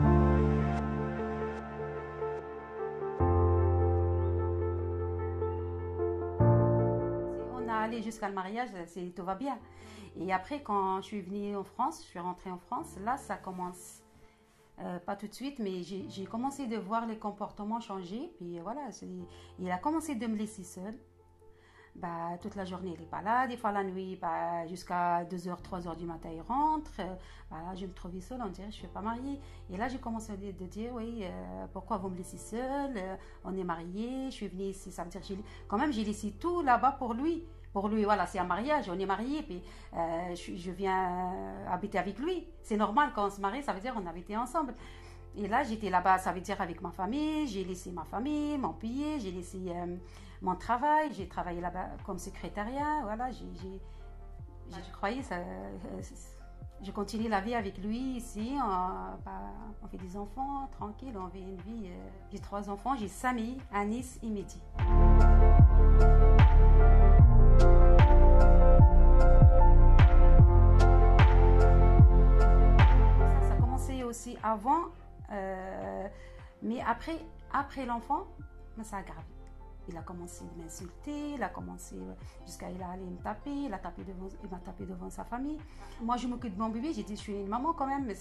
On a allé jusqu'à le mariage, tout va bien. Et après, quand je suis venue en France, je suis rentrée en France, là, ça commence. Pas tout de suite, mais j'ai commencé de voir les comportements changer. Puis voilà, il a commencé de me laisser seule. Bah, toute la journée, il n'est pas là. Des fois, la nuit, bah, jusqu'à 2h, 3h du matin, il rentre. Bah, je me trouvais seule, on dirait que je ne suis pas mariée. Et là, j'ai commencé de dire, oui, pourquoi vous me laissez seule? On est mariés, je suis venue ici. Ça veut dire que quand même, j'ai laissé tout là-bas pour lui. Pour lui, voilà, c'est un mariage, on est mariés, puis je viens habiter avec lui. C'est normal, quand on se marie, ça veut dire qu'on habitait ensemble. Et là, j'étais là-bas, ça veut dire avec ma famille, j'ai laissé ma famille, mon pays, j'ai laissé mon travail, j'ai travaillé là-bas comme secrétariat, voilà, je croyais ça. Je continue la vie avec lui ici, on fait des enfants, tranquille, on vit une vie. J'ai 3 enfants, j'ai Samy, Anis et Mehdi. Ça a commencé aussi avant, mais après l'enfant, ça a aggravé. Il a commencé de m'insulter, il a commencé jusqu'à il a allé me taper, il m'a tapé devant sa famille. Moi, je m'occupe de mon bébé, j'ai dit, je suis une maman quand même, mais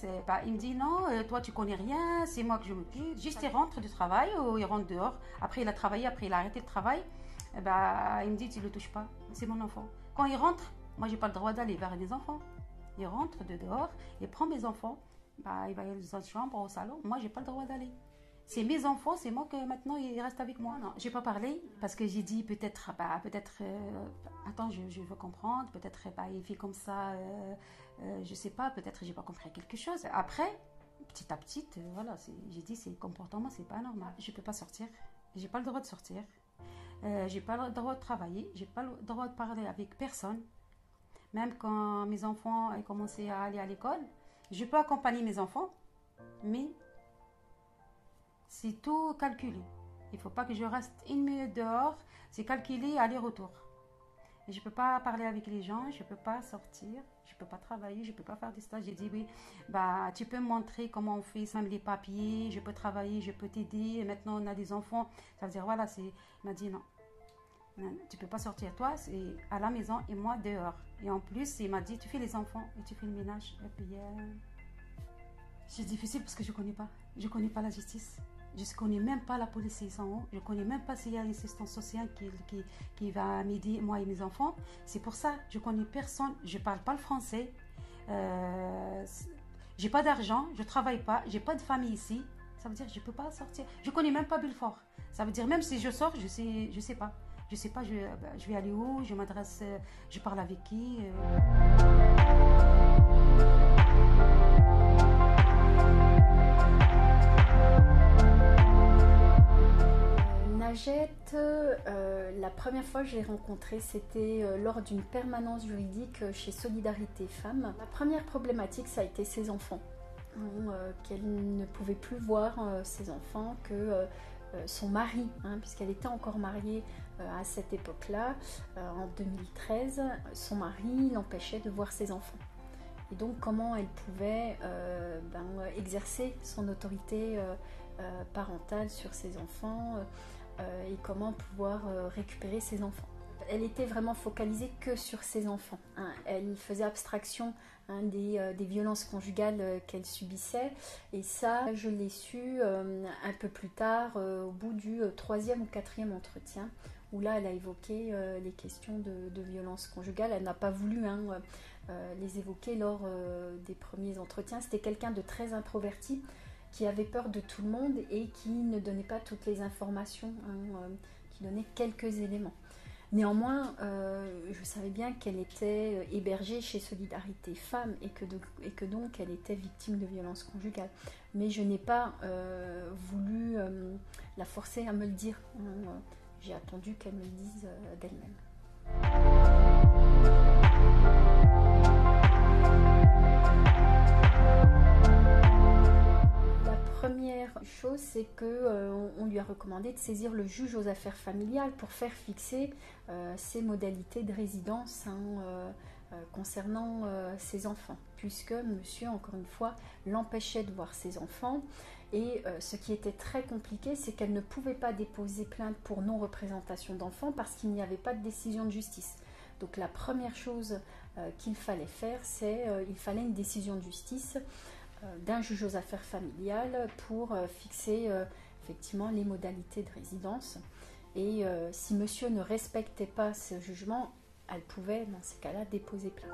il me dit, non, toi, tu connais rien, c'est moi que je m'occupe. Juste, il rentre du travail ou il rentre dehors. Après, il a travaillé, après, il a arrêté le travail. Il me dit, tu ne le touches pas, c'est mon enfant. Quand il rentre, moi, j'ai pas le droit d'aller vers les enfants. Il rentre de dehors, il prend mes enfants, il va aller dans sa chambre, au salon. Moi, j'ai pas le droit d'aller. C'est mes enfants, c'est moi que maintenant il reste avec moi. Non, j'ai pas parlé parce que j'ai dit peut-être, attends, je veux comprendre, peut-être il fait comme ça, je sais pas, peut-être j'ai pas compris quelque chose. Après, petit à petit, voilà, j'ai dit ces comportements, c'est pas normal. Je peux pas sortir, j'ai pas le droit de sortir, j'ai pas le droit de travailler, j'ai pas le droit de parler avec personne. Même quand mes enfants ont commencé à aller à l'école, je peux accompagner mes enfants, mais c'est tout calculé. Il ne faut pas que je reste 1 minute dehors. C'est calculé aller-retour. Et je ne peux pas parler avec les gens, je ne peux pas sortir, je ne peux pas travailler, je ne peux pas faire des stages. J'ai dit oui, tu peux me montrer comment on fait, même les papiers, je peux travailler, je peux t'aider. Et maintenant on a des enfants. Ça veut dire voilà, il m'a dit non, tu ne peux pas sortir. Toi, c'est à la maison et moi dehors. Et en plus, il m'a dit tu fais les enfants et tu fais le ménage. Et puis c'est difficile parce que je ne connais pas. Je ne connais pas la justice. Je ne connais même pas la police ils sont où. Je ne connais même pas s'il y a une assistance sociale qui va m'aider, moi et mes enfants. C'est pour ça, je ne connais personne. Je ne parle pas le français. J'ai pas d'argent, je ne travaille pas, j'ai pas de famille ici. Ça veut dire que je ne peux pas sortir. Je ne connais même pas Belfort. Ça veut dire même si je sors, je sais pas. Je sais pas, je vais aller où, je m'adresse, je parle avec qui. Najette, la première fois que je l'ai rencontrée, c'était lors d'une permanence juridique chez Solidarité Femmes. La première problématique, ça a été ses enfants. Qu'elle ne pouvait plus voir ses enfants, que son mari, puisqu'elle était encore mariée à cette époque-là, en 2013, son mari l'empêchait de voir ses enfants. Et donc comment elle pouvait exercer son autorité parentale sur ses enfants et comment pouvoir récupérer ses enfants. Elle était vraiment focalisée que sur ses enfants. Elle faisait abstraction des violences conjugales qu'elle subissait. Et ça, je l'ai su un peu plus tard, au bout du 3e ou 4e entretien, où là, elle a évoqué les questions de violences conjugales. Elle n'a pas voulu les évoquer lors des premiers entretiens. C'était quelqu'un de très introverti, qui avait peur de tout le monde et qui ne donnait pas toutes les informations, qui donnait quelques éléments. Néanmoins, je savais bien qu'elle était hébergée chez Solidarité Femmes et que donc elle était victime de violences conjugales. Mais je n'ai pas voulu la forcer à me le dire. J'ai attendu qu'elle me le dise d'elle-même. Première chose, c'est qu'on lui a recommandé de saisir le juge aux affaires familiales pour faire fixer ses modalités de résidence concernant ses enfants, puisque monsieur, encore une fois, l'empêchait de voir ses enfants. Et ce qui était très compliqué, c'est qu'elle ne pouvait pas déposer plainte pour non-représentation d'enfants parce qu'il n'y avait pas de décision de justice. Donc la première chose qu'il fallait faire, c'est il fallait une décision de justice d'un juge aux affaires familiales pour fixer effectivement les modalités de résidence. Et si monsieur ne respectait pas ce jugement, elle pouvait dans ces cas-là déposer plainte.